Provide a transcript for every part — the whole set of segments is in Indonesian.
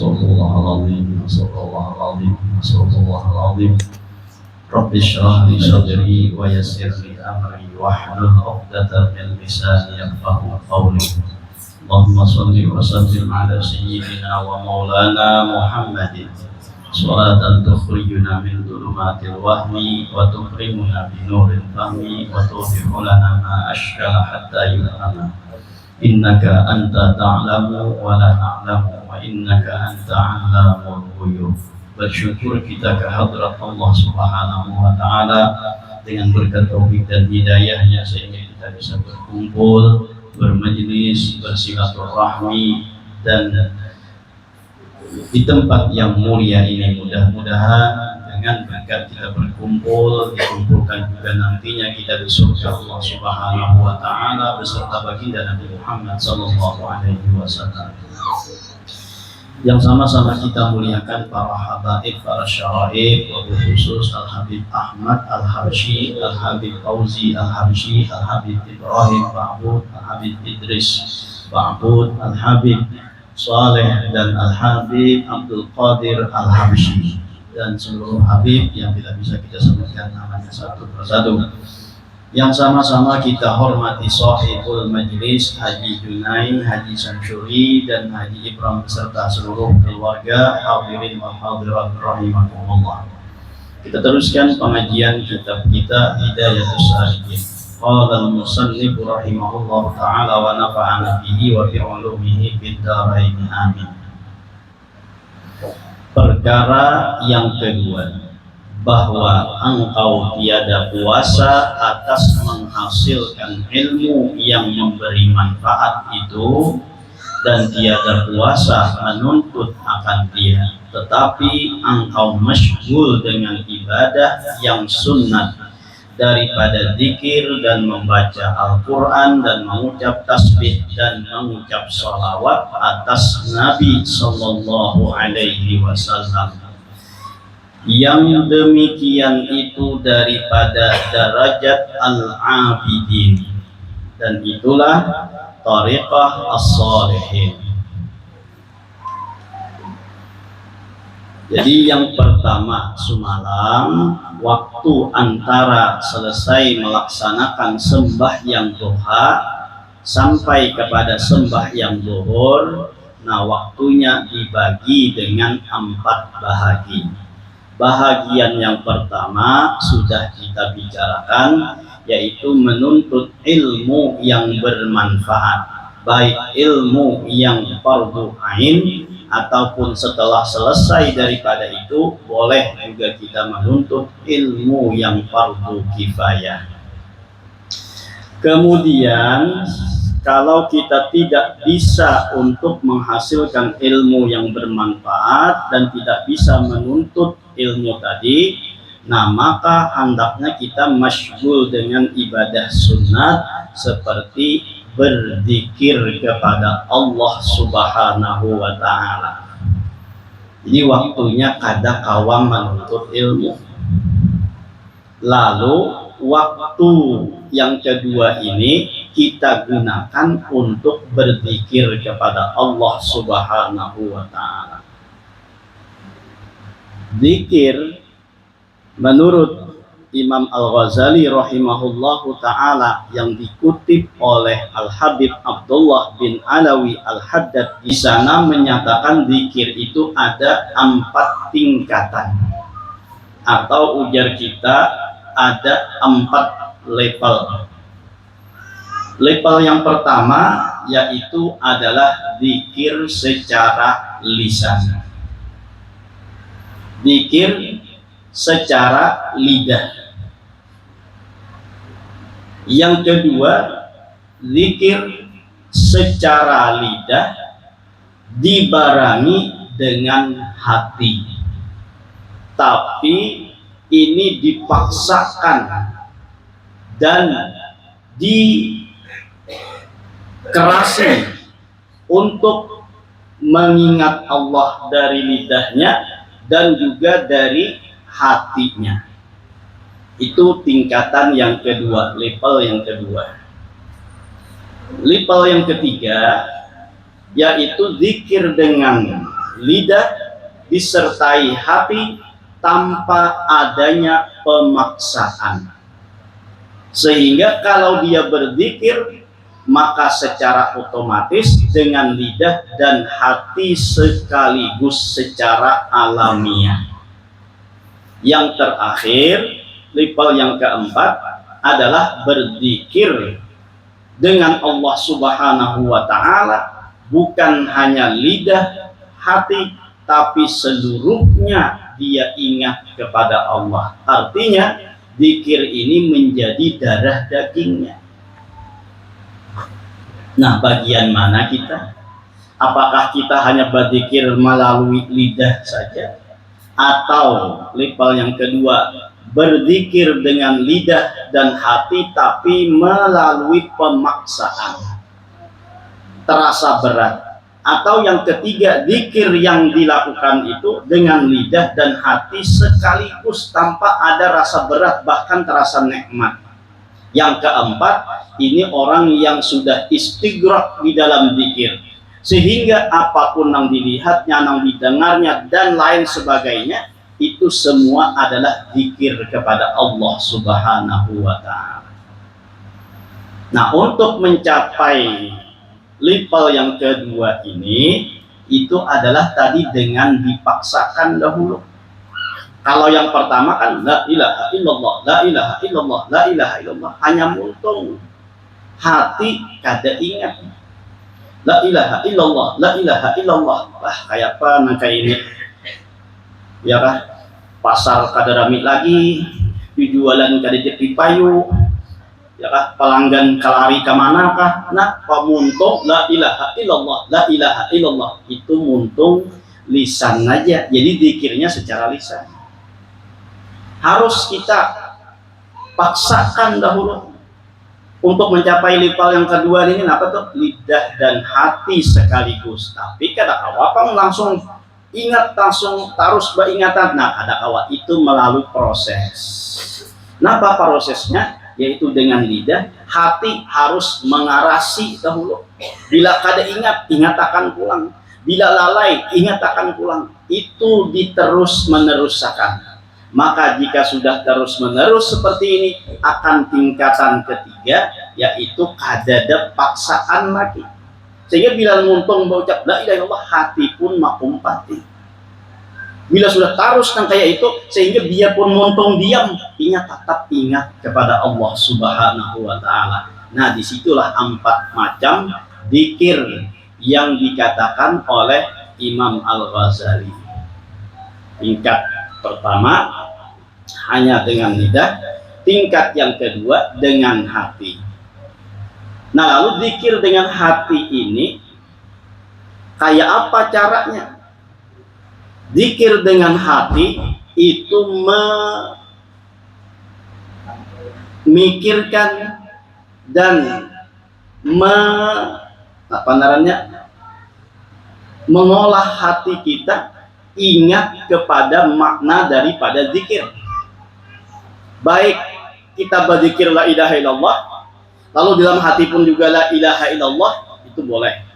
Astagfirullahaladzim, astagfirullahaladzim, astagfirullahaladzim. Rabbi shrah li sadri wa yassir li amri wahlul 'uqdatam min lisani yafqahu qawli. Allahumma shalli wa sallim ala sayyidina wa maulana Muhammadin salatan tukhrijuna min dhulumatil wahmi wa tukrimuna bi nuril fahmi wa tudhi'u lana ma ashkala hatta yulhama. Innaka anta ta'lamu wa la na'lamu wa innaka anta 'allamul ghuyub. Bersyukur kita ke hadrat Allah Subhanahu wa taala dengan berkat taufik dan hidayahnya sehingga kita bisa berkumpul, bermajlis, bersilaturahmi dan di tempat yang mulia ini. Mudah-mudahan dengan berkat kita berkumpul, dikumpulkan juga nantinya kita di surga Allah Subhanahu wa taala beserta baginda Nabi Muhammad sallallahu alaihi wasallam. Yang sama-sama kita muliakan para habaib, para syaraib, wabil khusus Al-Habib Ahmad Al-Habsyi, Al-Habib Fauzi Al-Habsyi, Al-Habib Ibrahim Ba'bud, Al-Habib Idris Ba'bud, Al-Habib Saleh dan Al-Habib Abdul Qadir Al-Habsyi, dan seluruh Habib yang tidak bisa kita sebutkan namanya satu persatu. Yang sama-sama kita hormati sahibul majlis Haji Junain, Haji Samsuri dan Haji Ibrahim serta seluruh keluarga hadirin wal hadirat rahimakumullah. Kita teruskan pengajian kitab kita Hidayatus Salikin. Qala al-musannif rahimahullah ta'ala wa nafa'ana bihi wa bi 'ulumihi fid dharain amin. Perkara yang kedua, bahwa engkau tiada kuasa atas menghasilkan ilmu yang memberi manfaat itu, dan tiada kuasa menuntut akan dia, tetapi engkau masyghul dengan ibadah yang sunnat daripada zikir dan membaca Al-Quran dan mengucap tasbih dan mengucap sholawat atas Nabi Sallallahu Alaihi Wasallam. Yang demikian itu daripada derajat al-abidin, dan itulah tariqah as-salihin. Jadi yang pertama semalam, waktu antara selesai melaksanakan sembahyang duha sampai kepada sembahyang zuhur, nah waktunya dibagi dengan 4 bahagi. Bahagian yang pertama sudah kita bicarakan, yaitu menuntut ilmu yang bermanfaat, baik ilmu yang fardhu ain ataupun setelah selesai daripada itu boleh juga kita menuntut ilmu yang fardhu kifayah. Kemudian kalau kita tidak bisa untuk menghasilkan ilmu yang bermanfaat dan tidak bisa menuntut ilmu tadi, nah maka hendaknya kita masyghul dengan ibadah sunat seperti berzikir kepada Allah Subhanahu wa ta'ala. Jadi waktunya kada kawam menuntut ilmu. Lalu waktu yang kedua ini kita gunakan untuk berzikir kepada Allah Subhanahu wa ta'ala. Zikir menurut Imam Al-Ghazali rahimahullahu ta'ala yang dikutip oleh Al-Habib Abdullah bin Alawi Al-Haddad, di sana menyatakan zikir itu ada 4 tingkatan, atau ujar kita ada 4 level. Level yang pertama yaitu adalah zikir secara lisan, zikir secara lidah. Yang kedua, zikir secara lidah dibarengi dengan hati, tapi ini dipaksakan dan dikerasi untuk mengingat Allah dari lidahnya dan juga dari hatinya. Itu tingkatan yang kedua, level yang kedua. Level yang ketiga yaitu zikir dengan lidah disertai hati tanpa adanya pemaksaan. Sehingga kalau dia berzikir, maka secara otomatis dengan lidah dan hati sekaligus secara alamiah. Yang terakhir, level yang keempat adalah berzikir dengan Allah Subhanahu wa Ta'ala, bukan hanya lidah, hati, tapi seluruhnya dia ingat kepada Allah. Artinya zikir ini menjadi darah dagingnya. Nah, bagian mana kita? Apakah kita hanya berzikir melalui lidah saja? Atau level yang kedua, berzikir dengan lidah dan hati tapi melalui pemaksaan, terasa berat? Atau yang ketiga, zikir yang dilakukan itu dengan lidah dan hati sekaligus tanpa ada rasa berat, bahkan terasa nikmat. Yang keempat, ini orang yang sudah istighraq di dalam zikir, sehingga apapun yang dilihatnya, yang didengarnya dan lain sebagainya, itu semua adalah zikir kepada Allah Subhanahu wa Ta'ala. Nah, untuk mencapai level yang kedua ini, itu adalah tadi dengan dipaksakan dahulu. Kalau yang pertama kan la ilaha illallah, la ilaha illallah, la ilaha illallah, hanya muntung, hati kada ingat. La ilaha illallah, la ilaha illallah. Wah, kayak apa nangka ini? Ya kah? Pasar kada rame lagi, jualan kada jadi payu. Ya kah? Pelanggan kalari kemana kah? Nah, pamuntung la ilaha illallah, la ilaha illallah, itu muntung lisan aja. Jadi zikirnya secara lisan. Harus kita paksakan dahulu untuk mencapai level yang kedua ini. Apa tuh? Lidah dan hati sekaligus. Tapi kada kawa langsung ingat, langsung terus beringatan. Nah, kada kawa, itu melalui proses. Nah, apa prosesnya? Yaitu dengan lidah, hati harus mengarasi dahulu. Bila kada ingat, ingat akan pulang. Bila lalai, ingat akan pulang. Itu diterus meneruskan. Maka jika sudah terus menerus seperti ini, akan tingkatan ketiga, yaitu kada ada paksaan lagi. Sehingga bila muntung berucap la ilaha illallah, hati pun makumpati. Bila sudah terus yang kayak itu, sehingga dia pun muntung diam, ingat, tetap ingat kepada Allah Subhanahu wa Ta'ala. Nah, disitulah 4 macam zikir yang dikatakan oleh Imam Al-Ghazali. Tingkat pertama hanya dengan lidah, tingkat yang kedua dengan hati. Nah, lalu zikir dengan hati ini kayak apa caranya? Zikir dengan hati itu memikirkan dan mengolah hati kita ingat kepada makna daripada zikir. Baik kita berzikir la ilaha illallah, lalu dalam hati pun juga la ilaha illallah, itu boleh.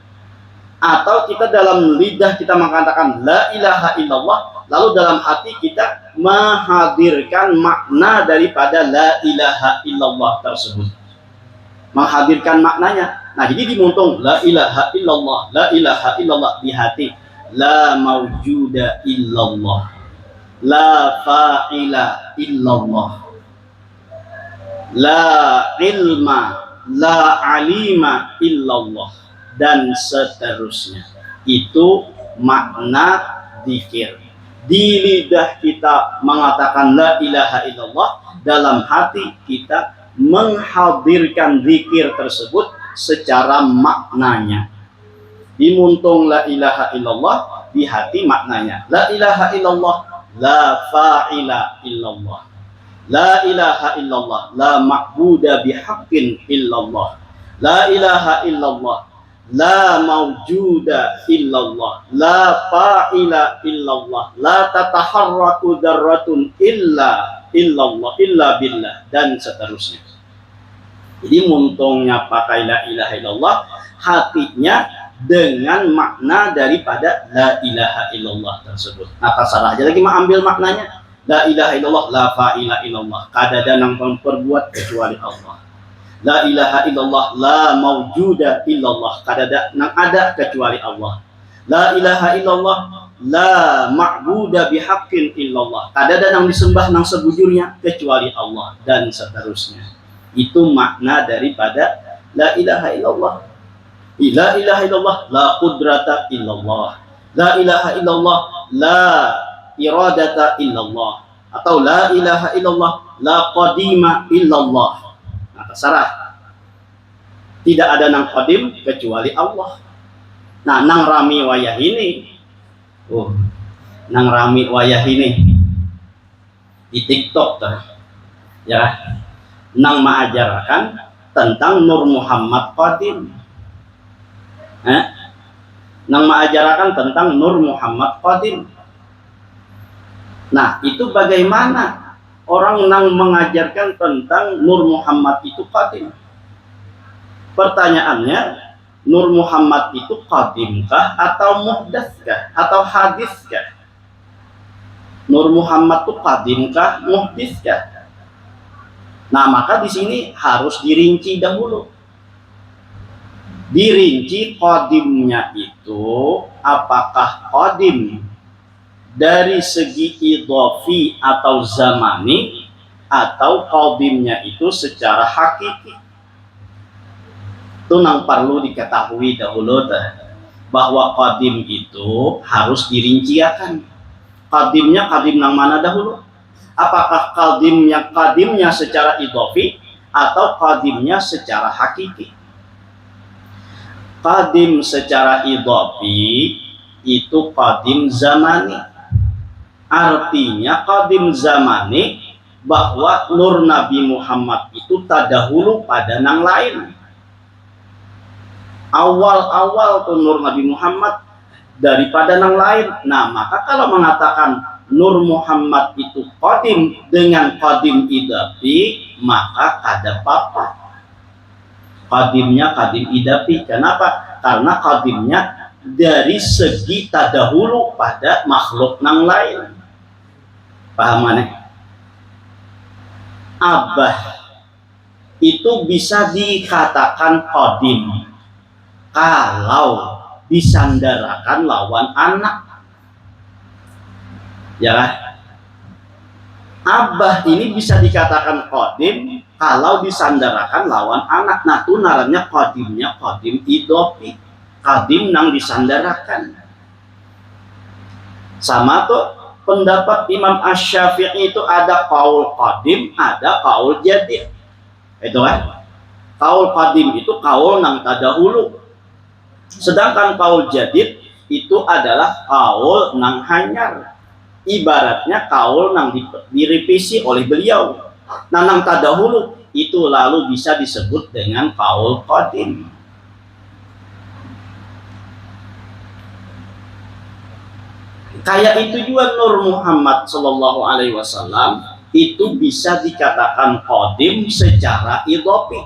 Atau kita dalam lidah kita mengatakan la ilaha illallah, lalu dalam hati kita menghadirkan makna daripada la ilaha illallah tersebut, menghadirkan maknanya. Nah, jadi dimuntung la ilaha illallah, la ilaha illallah di hati. La mawjuda illallah, la fa'ila illallah, la ilma, la alima illallah, dan seterusnya. Itu makna zikir. Di lidah kita mengatakan la ilaha illallah, dalam hati kita menghadirkan zikir tersebut secara maknanya. Dimuntung la ilaha illallah, di hati maknanya la ilaha illallah, la fa'ila illallah, la ilaha illallah, la ma'buda bihaqqin illallah, la ilaha illallah, la mawjuda illallah, la fa'ila illallah, la tataharraku dzarratun illa illallah, illa billah, dan seterusnya. Jadi muntungnya pakai la ilaha illallah, hatinya dengan makna daripada la ilaha illallah tersebut. Nah, terserah aja lagi mengambil maknanya. La ilaha illallah, la fa'ila illallah. Kadada nang memperbuat kecuali Allah. La ilaha illallah, la mawjuda illallah. Kadada nang ada kecuali Allah. La ilaha illallah, la ma'buda bihaqqin illallah. Kadada nang disembah nang sebujurnya kecuali Allah, dan seterusnya. Itu makna daripada la ilaha illallah. La ilaha illallah, la qudrata illallah. La ilaha illallah, la iradata illallah. Atau la ilaha illallah, la qadima illallah. Nah, terserah. Tidak ada nang qadim kecuali Allah. Nah, nang rami wayah ini, nang rami wayah ini di TikTok tuh, ya, nang mengajarkan tentang Nur Muhammad Qadim. Nang mengajarkan tentang Nur Muhammad Qadim. Nah, itu bagaimana orang nang mengajarkan tentang Nur Muhammad itu qadim? Pertanyaannya, Nur Muhammad itu qadimkah atau muhdatskah atau hadiskah? Nur Muhammad itu qadimkah, muhdiskah? Nah, maka di sini harus dirinci dahulu. Dirinci qadimnya itu apakah qadim dari segi idhofi atau zamani, atau qadimnya itu secara hakiki. Itu yang perlu diketahui dahulu bahwa qadim itu harus dirinciakan. Qadimnya qadim yang mana dahulu? Apakah qadimnya secara idhofi atau qadimnya secara hakiki? Qadim secara idhofi itu qadim zamani. Artinya qadim zamani bahwa Nur Nabi Muhammad itu terdahulu pada nang lain. Awal-awal tuh Nur Nabi Muhammad daripada nang lain. Nah, maka kalau mengatakan Nur Muhammad itu qadim dengan qadim idafi, maka ada apa? Qadimnya qadim idafi. Kenapa? Karena qadimnya dari segi terdahulu pada makhluk nang lain. Paham mana? Abah itu bisa dikatakan qadim kalau disandarakan lawan anak. Ya, abah ini bisa dikatakan qadim kalau disandarakan lawan anak. Nah, itu namanya qadimnya qadim idhofi. Qadim nang disandarakan. Sama tuh pendapat Imam Asy-Syafi'i itu ada qaul qadim, ada qaul jadid. Itu kan? Qaul qadim itu qaul nang terdahulu. Sedangkan qaul jadid itu adalah qaul nang hanyar. Ibaratnya qaul nang direvisi oleh beliau. Nah, nang terdahulu itu lalu bisa disebut dengan qaul qadim. Kayak itu juga Nur Muhammad Sallallahu Alaihi Wasallam itu bisa dikatakan qadim secara idhofi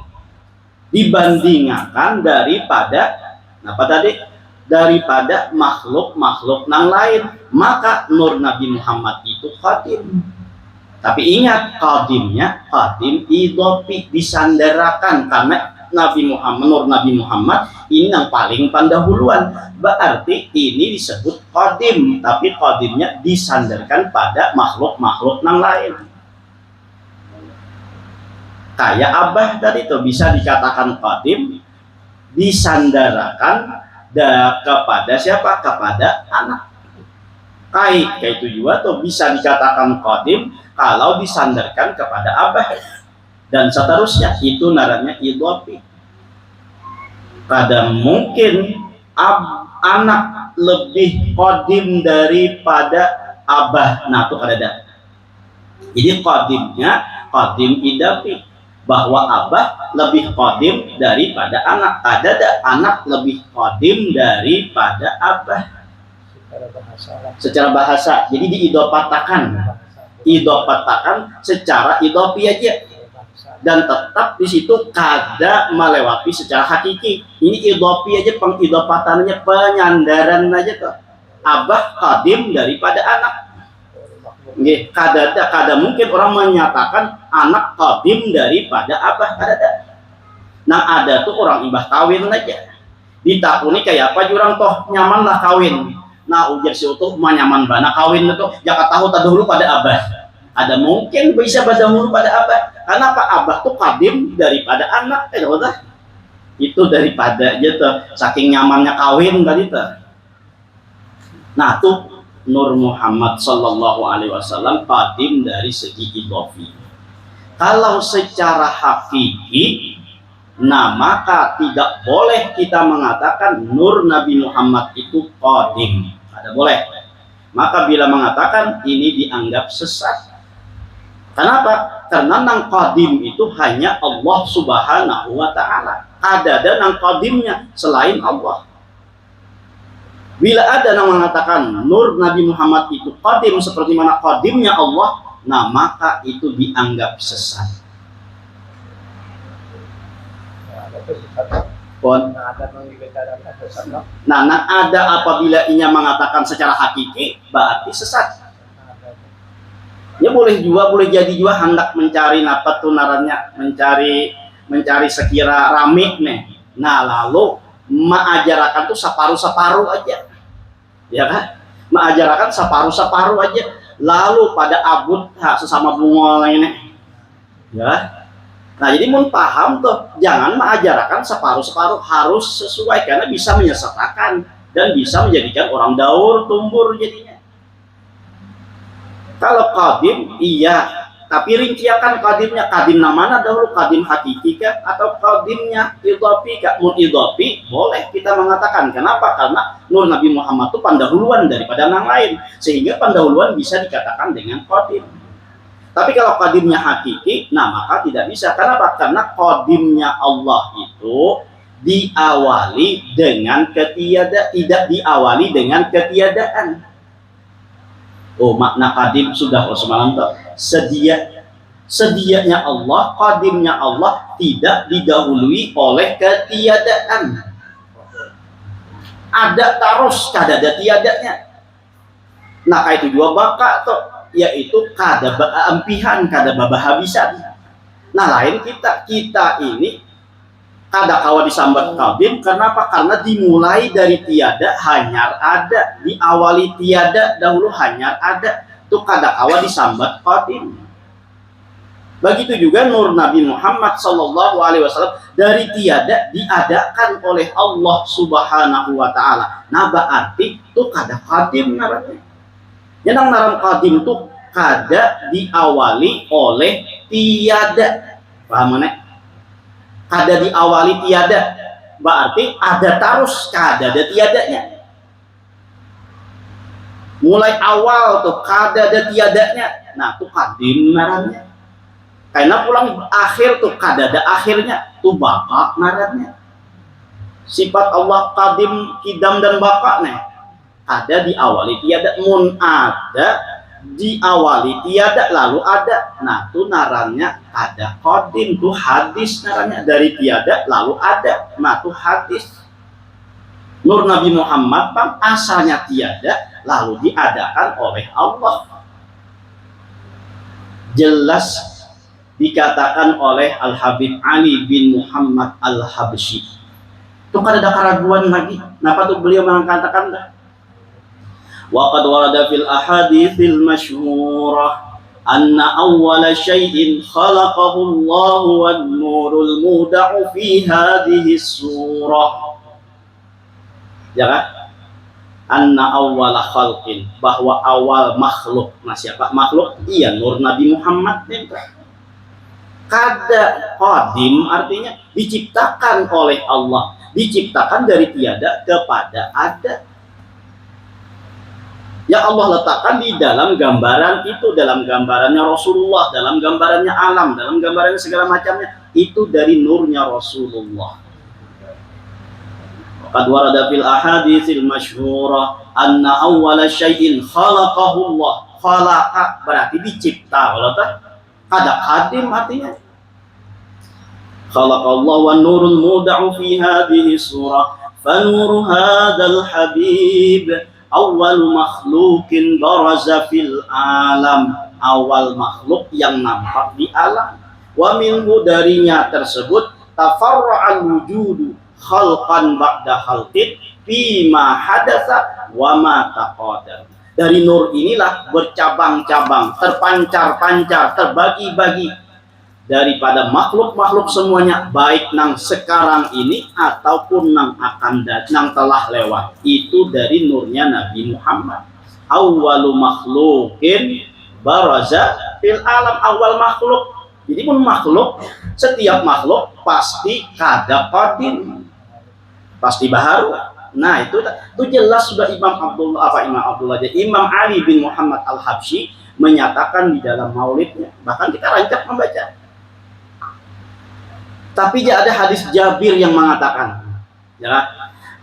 dibandingkan daripada apa tadi? Daripada makhluk-makhluk nang lain. Maka Nur Nabi Muhammad itu qadim. Tapi ingat, qadimnya qadim idhofi, disandarakan karena Nabi Muhammad, Nur Nabi Muhammad ini yang paling pendahuluan. Berarti ini disebut qadim, tapi qadimnya disandarkan pada makhluk-makhluk yang lain. Kayak abah tadi tuh bisa dikatakan qadim, disandarkan kepada siapa? Kepada anak. Kayak itu juga tuh bisa dikatakan qadim kalau disandarkan kepada abah. Dan seterusnya, itu namanya idhofi. Kadang mungkin anak lebih qadim daripada abah. Nah, itu ada. Jadi qadimnya qadim idhofi, bahwa abah lebih qadim daripada anak. Ada anak lebih qadim daripada abah. Secara bahasa. Jadi diidopatakan. Idopatakan secara idhofi aja. dan tetap di situ kada melewati secara hakiki. Ini idopi aja, pengidopatannya, penyandaran aja tuh. Abah qadim daripada anak. Nggih, kada mungkin orang menyatakan anak qadim daripada abah, kada. Nah ada tuh orang imbah kawin aja. Ditakuni kayak apa jurang toh nyaman lah kawin. Nah ujar si utuh mah nyaman bana kawin itu jaka tahu dahulu pada abah. Ada mungkin bisa dahulu pada abah. Karena apa? Abah tuh qadim daripada anak, itu daripada aja tuh saking nyamannya kawin tadi tuh. Nah tuh Nur Muhammad Sallallahu Alaihi Wasallam qadim dari segi idofi. Kalau secara hakiki, nah maka tidak boleh kita mengatakan Nur Nabi Muhammad itu qadim. Ada boleh. Maka bila mengatakan ini dianggap sesat. Kenapa? Karena nang qadim itu hanya Allah Subhanahu wa Ta'ala. Ada nang qadimnya selain Allah. Bila ada yang mengatakan Nur Nabi Muhammad itu qadim seperti mana qadimnya Allah, nah maka itu dianggap sesat. Nah, ada apabila inya mengatakan secara hakiki berarti sesat. Ya boleh jadi juga hendak mencari napa tunarannya, mencari sekira rame nih. Nah lalu mengajarkan tuh separuh aja, ya kan? Mengajarkan separuh aja. Lalu pada abut sesama bunga ini, ya. Nah jadi mun paham tuh, jangan mengajarkan separuh harus sesuai karena bisa menyesatkan dan bisa menjadikan orang daur tumbur jadinya. Kalau qadim iya, tapi rinciakan qadimnya, qadim namanya dahulu, qadim hakiki kah atau qadimnya idopi kah? Mun idopi boleh kita mengatakan. Kenapa? Karena Nur Nabi Muhammad itu pendahuluan daripada yang lain, sehingga pendahuluan bisa dikatakan dengan qadim. Tapi kalau qadimnya hakiki, nah maka tidak bisa. Kenapa? Karena qadimnya Allah itu diawali dengan tidak diawali dengan ketiadaan. Oh, makna qadim sudah semalam tuh. Sedianya Allah, qadimnya Allah tidak didahului oleh ketiadaan. Ada terus, kada ada tiadanya. Nah, kayak itu juga baka tuh, yaitu kada ampihan, kada habisan. Nah, lain kita ini kada kawa disambat qadim. Kenapa? Karena dimulai dari tiada hanyar ada, diawali tiada dahulu hanyar ada, itu kada kawa disambat qadim. Begitu juga Nur Nabi Muhammad Sallallahu Alaihi Wasallam dari tiada diadakan oleh Allah Subhanahu Wa Taala. Nah berarti itu kada qadim naranya. Yang naram qadim itu kada diawali oleh tiada. Paham mana? Kada diawali tiada, berarti ada terus, kada ada tiadanya. Mulai awal tuh kada ada tiadanya, nah tuh qadim ngarannya. Karena pulang akhir tuh kada ada akhirnya, tuh baka ngarannya. Sifat Allah qadim, kidam dan baka nih, kada diawali tiada. Mun ada diawali tiada lalu ada, nah tuh narannya ada qadim, tuh hadis narannya dari tiada lalu ada, nah tuh hadis. Nur Nabi Muhammad bang asalnya tiada lalu diadakan oleh Allah. Jelas dikatakan oleh Al Habib Ali bin Muhammad Al Habsyi. Tuh kada ada keraguan lagi. Kenapa tuh beliau mengatakan dah? وقد ورد في الأحاديث المشهورة أن أول شيء خلقه الله والنور المودع في هذه السورة. Ya kan? Anna awwala khalqin, bahwa awal makhluk. Nah siapa makhluk? Iya Nur Nabi Muhammad. Kada qadim artinya diciptakan oleh Allah, diciptakan dari tiada kepada ada. Ya Allah letakkan di dalam gambaran itu, dalam gambarannya Rasulullah, dalam gambarannya alam, dalam gambarannya segala macamnya, itu dari nurnya Rasulullah. Qad warada fil ahaditsil masyhurah anna awwala syai'in khalaqahu Allah. Khalaqa berarti dicipta, kalau tak kada qadim artinya. Khalaqallahu wan nurul muda'u fi hadhihi surah. Fanuru hadzal habib awal makhlukin baraza fil alam. Awal makhluk yang nampak di alam. Wa minhu darinya tersebut tafarra'al wujudu khalqan ba'da khalqin fima hadatsa wa ma taqaddam. Dari nur inilah bercabang-cabang, terpancar-pancar, terbagi-bagi daripada makhluk-makhluk semuanya, baik nang sekarang ini ataupun nang akan datang, nang telah lewat. Itu dari nurnya Nabi Muhammad. Awwalu makhlukin baraza fil alam, awal makhluk. Jadi pun makhluk, setiap makhluk pasti kada qadim, pasti baharu. Nah itu jelas sudah Imam Ali bin Muhammad Al-Habsyi menyatakan di dalam maulidnya, bahkan kita rancak membaca. Tapi ada hadis Jabir yang mengatakan, ya,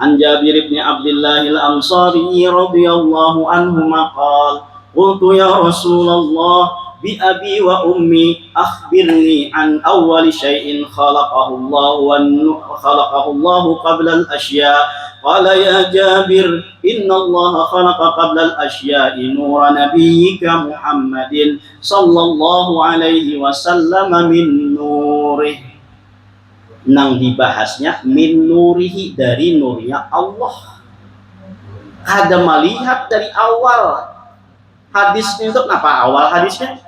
an Jabir bin Abdullah Al-Ansari radhiyallahu anhu maqal qultu ya Rasulullah bi abi wa ummi akhbirni an awwali syai'in khalaqahu Allah qabla al-asya. Qala ya Jabir inna Allah khalaqa qabla al-asya'i nura nabiyyika Muhammadin sallallahu alaihi wasallam min nurih. Nang dibahasnya min nurihi, dari nurnya Allah. Ada melihat dari awal hadisnya. Itu kenapa awal hadisnya?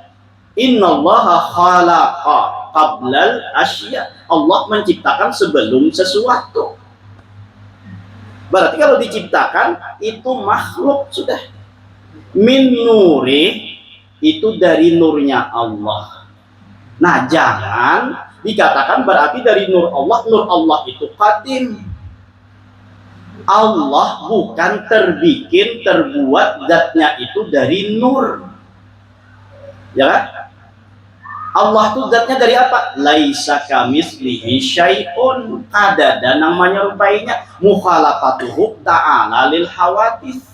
Innallaha khalaqa qablal asya. Allah menciptakan sebelum sesuatu. Berarti kalau diciptakan itu makhluk sudah. Min nuri itu dari nurnya Allah. Nah, jangan dikatakan berarti dari nur Allah itu qadim. Allah bukan terbuat zatnya itu dari nur. Ya kan? Allah itu zatnya dari apa? Laisa kamitslihi syai'un. Ada namanya rupanya mukhalafatuhu ta'ala lil hawadits.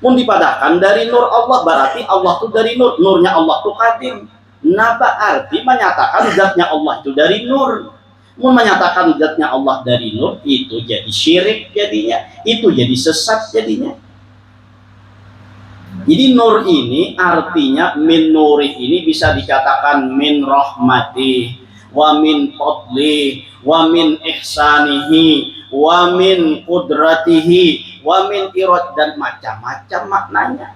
Mun dipadahkan dari nur Allah, berarti Allah itu dari nur. Nurnya Allah itu qadim. Nah, berarti menyatakan zatnya Allah itu dari nur. Mun menyatakan zatnya Allah dari nur, itu jadi syirik jadinya. Itu jadi sesat jadinya. Jadi nur ini artinya min nuri ini bisa dikatakan min rahmati wa min fadli wa min ihsanihi wa min qudratihi wa min irad, dan macam-macam maknanya.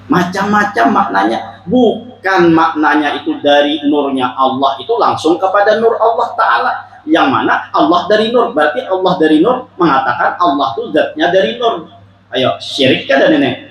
Macam-macam maknanya. Bukan maknanya itu dari nurnya Allah itu langsung kepada nur Allah Ta'ala. Yang mana Allah dari nur. Berarti Allah dari nur mengatakan Allah itu zatnya dari nur. Ayo, syirik kan nenek?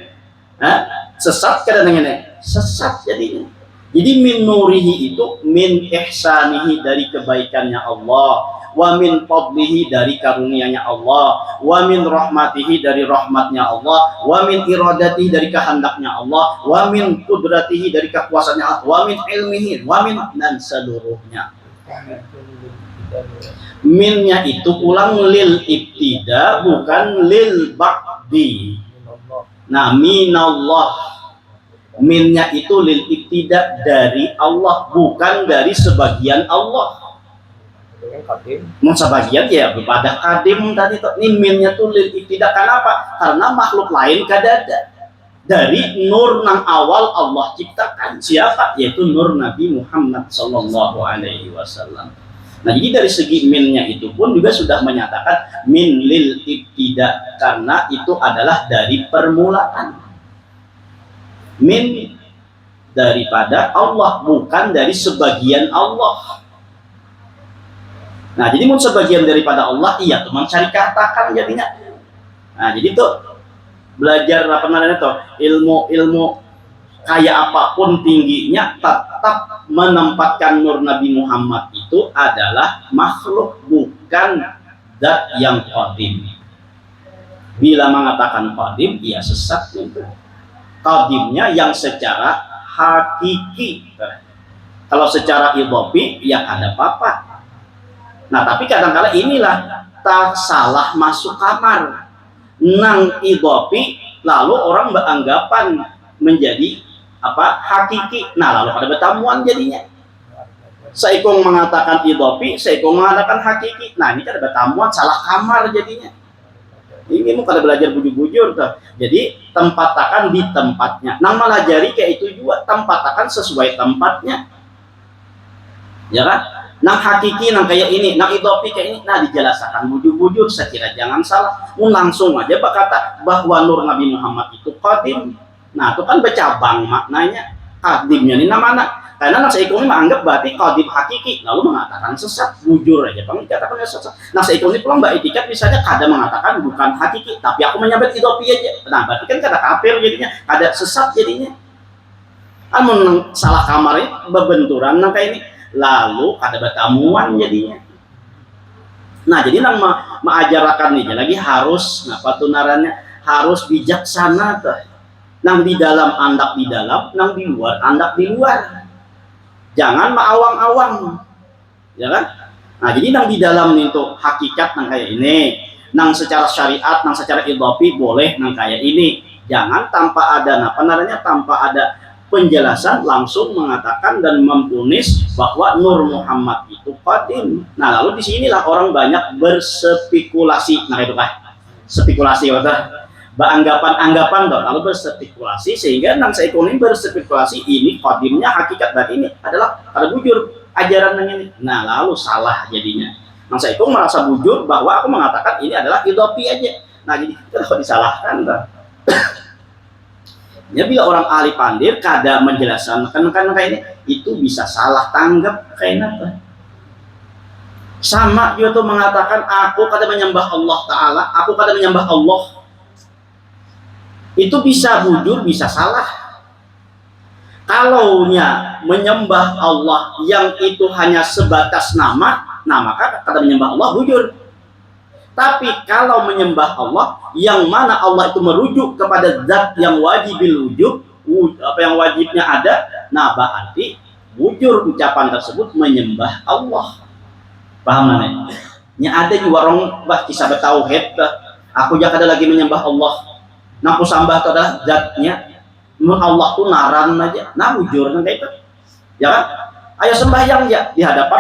Sesat kan nenek? Sesat jadinya. Jadi min nurihi itu min ihsanihi, dari kebaikannya Allah. Wa min fadlihi, dari karunia-Nya Allah. Wa min rahmatihi, dari rahmatnya Allah. Wa min iradatihi, dari kehendaknya Allah. Wa min qudratihi, dari kekuasaannya Allah. Wa min ilmihi, wa min, dan seluruhnya. Minnya itu ulang lil ibtida, bukan lil ba'di. Nah, minallah, minnya itu lil ibtida, dari Allah, bukan dari sebagian Allah. Mau sebagian ya pada kadim tadi tuh. Ini minnya tuh lil ibtida. Kenapa? Karena makhluk lain kadada. Dari nur nang awal Allah ciptakan. Siapa? Yaitu nur Nabi Muhammad sallallahu alaihi wasallam. Nah, jadi dari segi minnya itu pun juga sudah menyatakan min lil ibtida, karena itu adalah dari permulaan. Min daripada Allah, bukan dari sebagian Allah. Nah, jadi mun sebagian daripada Allah, iya teman cari katakan jadinya. Nah, jadi tuh belajar apa namanya tuh, ilmu kayak apapun tingginya, tetap menempatkan nur Nabi Muhammad itu adalah makhluk, bukan zat yang qadim. Bila mengatakan qadim, ia sesat itu. Qadimnya yang secara hakiki. Kalau secara idhofi, ya ada apa-apa. Nah, tapi kadang-kadang inilah tak salah masuk kamar. Nang idhofi, lalu orang beranggapan menjadi apa hakiki. Nah, lalu pada bertamuan jadinya. Saikung mengatakan idopi, saikung mengatakan hakiki. Nah ini kan ada tamuan salah kamar jadinya. Ini mau kada belajar bujur-bujur tuh. Jadi tempatakan di tempatnya. Nang melajari kayak itu juga tempatakan sesuai tempatnya. Ya kan? Nang hakiki nang kayak ini, nang idopi kayak ini. Nah dijelaskan bujur-bujur, sekira jangan salah. Langsung aja berkata bahwa Nur Nabi Muhammad itu qadim. Nah itu kan bercabang maknanya. Qadimnya ini namanya. Karena nang seikung ini menganggap berarti qadim hakiki, lalu mengatakan sesat, bujur aja bang dikatakan sesat. Nah seikung ini pulang mbak etikat misalnya kadang mengatakan bukan hakiki, tapi aku menyabet idopi aja. Nah berarti kan kada kafir jadinya, ada sesat jadinya. Amun salah kamarnya berbenturan nang kayak ini, lalu ada bertamuan jadinya. Nah jadi nang mengajarkan ini lagi harus apa tuh narannya, harus bijaksana tuh. Nang di dalam andak di dalam, nang di luar andak di luar. Jangan maawang-awang, ya kan? Nah jadi nang di dalam itu hakikat nang kayak ini, nang secara syariat, nang secara idopi boleh nang kayak ini. Jangan tanpa ada apa namanya, tanpa ada penjelasan langsung mengatakan dan mempunis bahwa Nur Muhammad itu qadim. Nah lalu disinilah orang banyak berspekulasi. Nah itu kan spekulasi kata. Anggapan-anggapan dong, lalu berspekulasi sehingga nang seikung ini berspekulasi ini qadimnya hakikat berarti ini adalah ada bujur ajaran yang ini. Nah lalu salah jadinya. Nang seikung merasa bujur bahwa aku mengatakan ini adalah idopi aja. Nah jadi kalau disalahkan dah. Ya bila orang ahli pandir kada menjelaskan kan kayak ini itu bisa salah tanggap kayak apa. Sama juga tuh mengatakan aku kada menyembah Allah Ta'ala, aku kada menyembah Allah. Itu bisa bujur, bisa salah. Kalaunya menyembah Allah yang itu hanya sebatas nama, nah maka kata menyembah Allah bujur. Tapi kalau menyembah Allah yang mana Allah itu merujuk kepada zat yang wajibil wujud, apa yang wajibnya ada, nah berarti bujur ucapan tersebut menyembah Allah. Paham mana? Nya ada juga orang bah kisah bertauhid, aku jangan ada lagi menyembah Allah. Nah aku sambah itu adalah zatnya Allah tuh naran aja, nah bujur kayak itu, ya kan? Ayo sembahyang ya di hadapan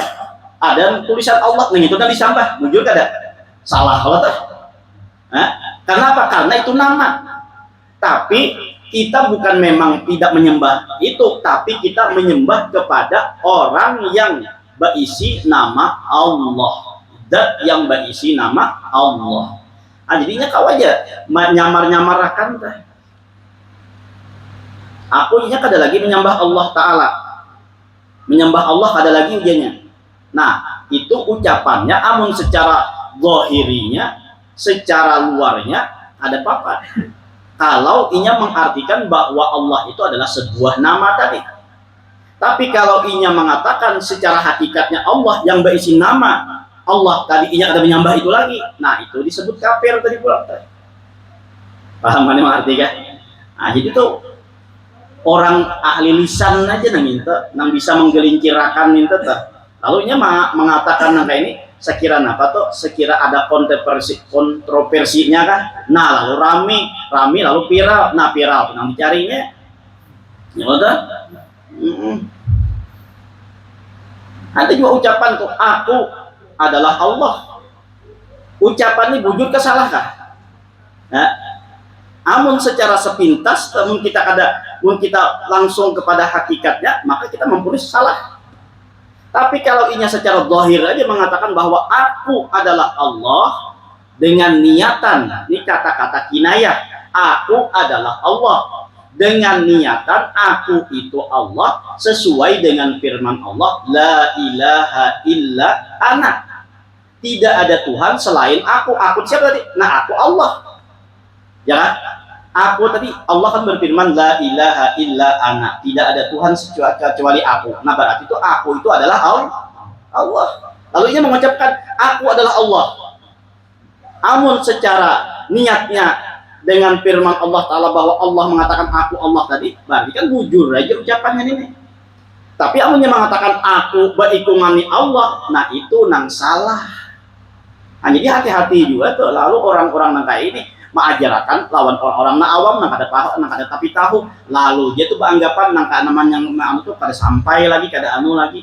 ada tulisan Allah, nah itu kan disambah, bujur kada salah kalau tuh, karena apa? Karena itu nama. Tapi kita bukan memang tidak menyembah itu, tapi kita menyembah kepada orang yang berisi nama Allah, zat yang berisi nama Allah. Ah, jadinya kau aja nyamar-nyamarakan teh. Aku nya kada lagi menyembah Allah Ta'ala. Menyembah Allah kada lagi ujiannya. Nah, itu ucapannya amun secara zahirinya, secara luarnya ada apa-apa. Kalau inya mengartikan bahwa Allah itu adalah sebuah nama tadi. Tapi kalau inya mengatakan secara hakikatnya Allah yang berisi nama Allah tadi inya ada menyembah itu lagi, nah itu disebut kafir tadi pula. Paham kan arti kan? Nah jadi tuh orang ahli lisan aja nang minta, nang bisa menggelincirakan minta tuh. Lalu inya mengatakan nang kayak ini, sekira apa tuh? Sekira ada kontroversinya kan? Nah lalu rame lalu viral, nah viral nang dicarinya, ya udah. Ada juga ucapan tuh aku adalah Allah. Ucapan ini bujur kesalahkah? Nah, amun secara sepintas, namun kita langsung kepada hakikatnya, maka kita mempunyai salah. Tapi kalau inya secara zahir aja mengatakan bahwa aku adalah Allah dengan niatan, ini kata-kata kinayah, aku adalah Allah dengan niatan aku itu Allah sesuai dengan firman Allah, la ilaha illa ana. Tidak ada Tuhan selain aku. Aku siapa tadi? Nah aku Allah. Ya kan? Aku tadi Allah kan berfirman la ilaha illa ana. Tidak ada Tuhan kecuali aku. Nah berarti itu aku itu adalah Allah. Lalu ia mengucapkan aku adalah Allah. Amun secara niatnya dengan firman Allah Ta'ala bahwa Allah mengatakan aku Allah tadi, berarti kan bujur aja ucapannya ini. Tapi amunnya mengatakan aku berikungani Allah, nah itu nang salah. Nah, jadi hati-hati juga tuh. Lalu orang-orang nang kayak ini mengajarkan lawan orang-orang na awam nang kada tapi tahu. Lalu dia tuh beranggapan nang namanya itu kada sampai lagi, kada anu lagi.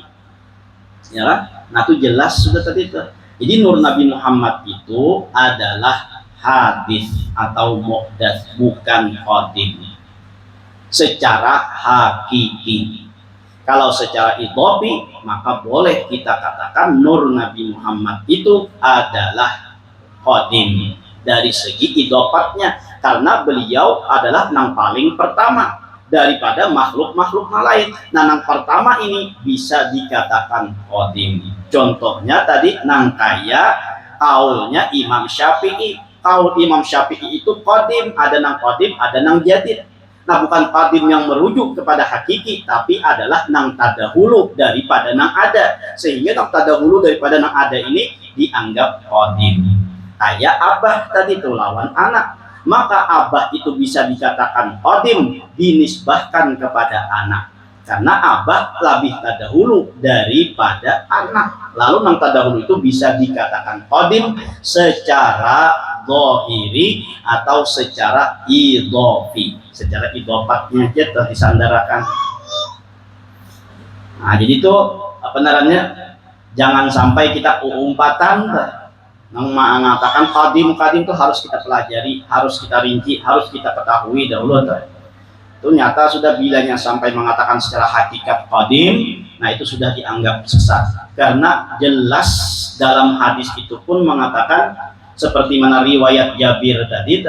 Ya kan? Nah itu jelas sudah tadi itu. Jadi nur Nabi Muhammad itu adalah hadis atau muhdas, bukan qadim. Secara hakiki. Kalau secara idhofi, maka boleh kita katakan nur Nabi Muhammad itu adalah qadim dari segi idhofatnya, karena beliau adalah yang paling pertama daripada makhluk-makhluk lain. Nah, yang pertama ini bisa dikatakan qadim. Contohnya tadi nang kaya kaulnya Imam Syafi'i. Kaul Imam Syafi'i itu qadim, ada nang qadim, ada nang jadid. Nah, bukan qadim yang merujuk kepada hakiki, tapi adalah nang tadahulu daripada nang ada. Sehingga nang tadahulu daripada nang ada ini dianggap qadim. Kayak abah tadi itu lawan anak. Maka abah itu bisa dikatakan qadim, dinisbahkan kepada anak. Karena abah lebih terdahulu daripada anak. Lalu nang terdahulu itu bisa dikatakan qadim secara zahiri atau secara idhofi. Secara idhofatnya aja disandarakan. Nah, jadi itu apa namanya? Jangan sampai kita umpatan yang mengatakan qadim itu harus kita pelajari, harus kita rinci, harus kita ketahui dahulu. Itu nyata sudah bilanya sampai mengatakan secara hakikat qadim, nah itu sudah dianggap sesat. Karena jelas dalam hadis itu pun mengatakan seperti mana riwayat Jabir tadi,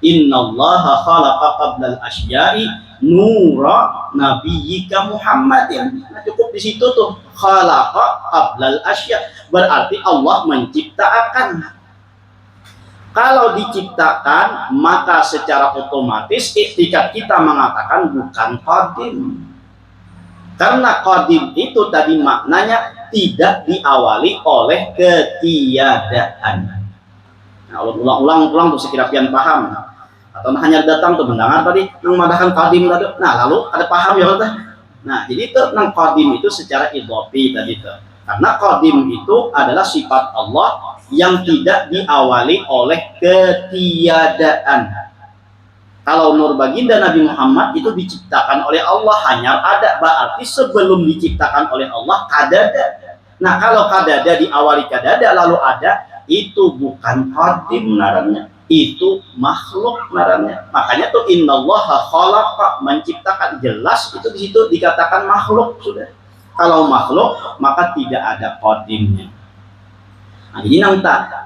innallaha khalaqa qablal asya'i nura nabiyyika Muhammadin. Nah, cukup di situ tuh, khalaqa qablal asya', berarti Allah menciptakan. Kalau diciptakan, maka secara otomatis iktikat kita mengatakan bukan qadim. Karena qadim itu tadi maknanya tidak diawali oleh ketiadaan. Nah, ulang-ulang tuh sekira pian paham. Atau hanya datang tuh mendengar tadi nang madahan qadim tadi. Nah, lalu ada paham ya teh. Nah, jadi itu nang qadim itu secara idhofi tadi tuh. Karena qadim itu adalah sifat Allah yang tidak diawali oleh ketiadaan. Kalau nur baginda Nabi Muhammad itu diciptakan oleh Allah, hanya ada, berarti sebelum diciptakan oleh Allah kadada. Nah, kalau kadada diawali kadada lalu ada, itu bukan qadim namanya, itu makhluk namanya. Makanya tuh innallaha khalaqa, menciptakan, jelas itu di situ dikatakan makhluk sudah. Kalau makhluk maka tidak ada qadimnya. Nah, jadi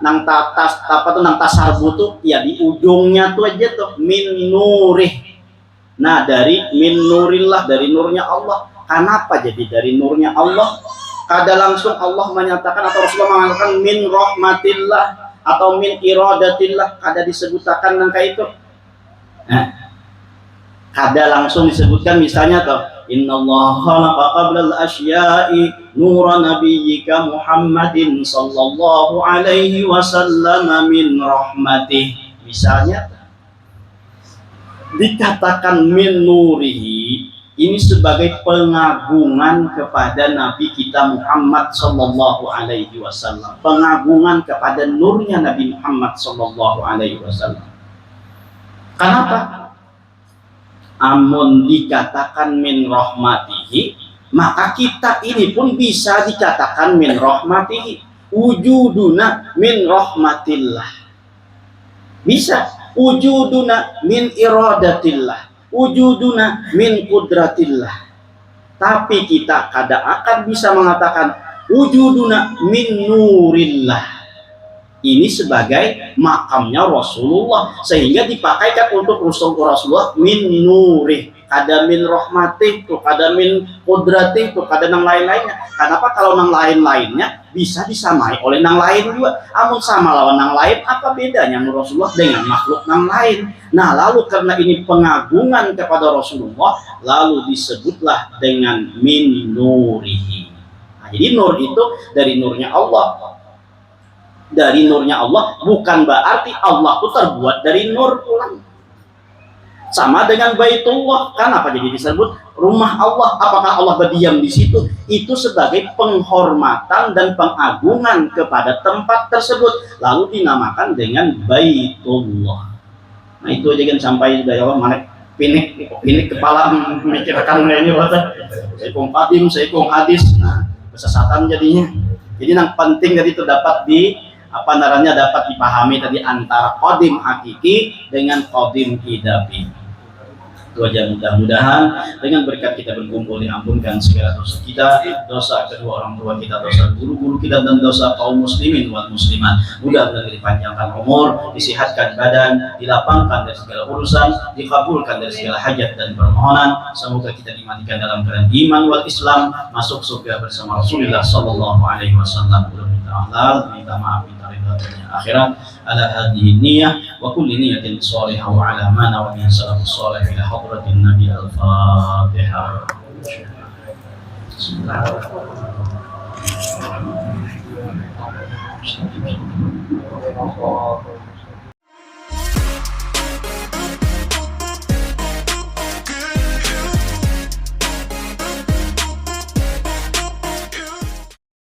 nang tasarbu tuh ya di ujungnya tuh aja tuh min nurih. Nah, dari min nurillah, dari nurnya Allah. Kenapa jadi dari nurnya Allah? Kada langsung Allah menyatakan atau Rasulullah mengatakan min rahmatillah atau min iradatillah, kada disebutkan nangka itu. Nah, kada langsung disebutkan misalnya tuh innallaha khalaqa qablal asya'i nura nabiyyika Muhammadin sallallahu alaihi wasallam min rahmatih. Misalnya dikatakan min nurihi, ini sebagai pengagungan kepada Nabi kita Muhammad sallallahu alaihi wasallam, pengagungan kepada nurnya Nabi Muhammad sallallahu alaihi wasallam. Kenapa? Amun dikatakan min rahmatihi, maka kita ini pun bisa dikatakan min rahmatihi. Wujuduna min rahmatillah, bisa. Wujuduna min iradatillah, wujuduna min kudratillah. Tapi kita kada akan bisa mengatakan wujuduna min nurillah. Ini sebagai makamnya Rasulullah, sehingga dipakaikan untuk Rasulullah min nurih, kada min rahmatih, tuh kada min kudratih, tuh kada nang lain-lainnya. Kenapa? Kalau nang lain-lainnya bisa disamai oleh nang lain juga. Amun sama lawan nang lain, apa bedanya Rasulullah dengan makhluk nang lain? Nah, lalu karena ini pengagungan kepada Rasulullah, lalu disebutlah dengan min nurihi. Nah, jadi nur itu dari nurnya Allah. Dari nurnya Allah bukan berarti Allah itu terbuat dari nur pulang. Sama dengan Baitullah, kenapa jadi disebut rumah Allah? Apakah Allah berdiam di situ? Itu sebagai penghormatan dan pengagungan kepada tempat tersebut, lalu dinamakan dengan Baitullah. Nah, itu aja kan sampai dari awal mana pinik kepala memikirkan ini wata. Saya kong qadim, saya kong hadis. Nah, kesesatan jadinya. Jadi yang penting tadi itu dapat dapat dipahami tadi antara qadim hakiki dengan qadim idafi. Itu aja, mudah-mudahan dengan berkat kita berkumpul diampunkan segala dosa kita, dosa kedua orang tua kita, dosa guru-guru kita, dan dosa kaum muslimin wal muslimat. Mudah-mudahan dipanjangkan umur, disihatkan badan, dilapangkan dari segala urusan, dikabulkan dari segala hajat dan permohonan. Semoga kita dimatikan dalam keadaan iman wal Islam, masuk surga bersama Rasulullah sallallahu alaihi wasallam. Minta maaf, minta ridha dunia akhirat. Ala hadhihi niyyah wa kulli niyyatin shalihah wa ala ma nawa min salafus salih ila hadratin nabi al-fatihah. Bismillahirrahmanirrahim.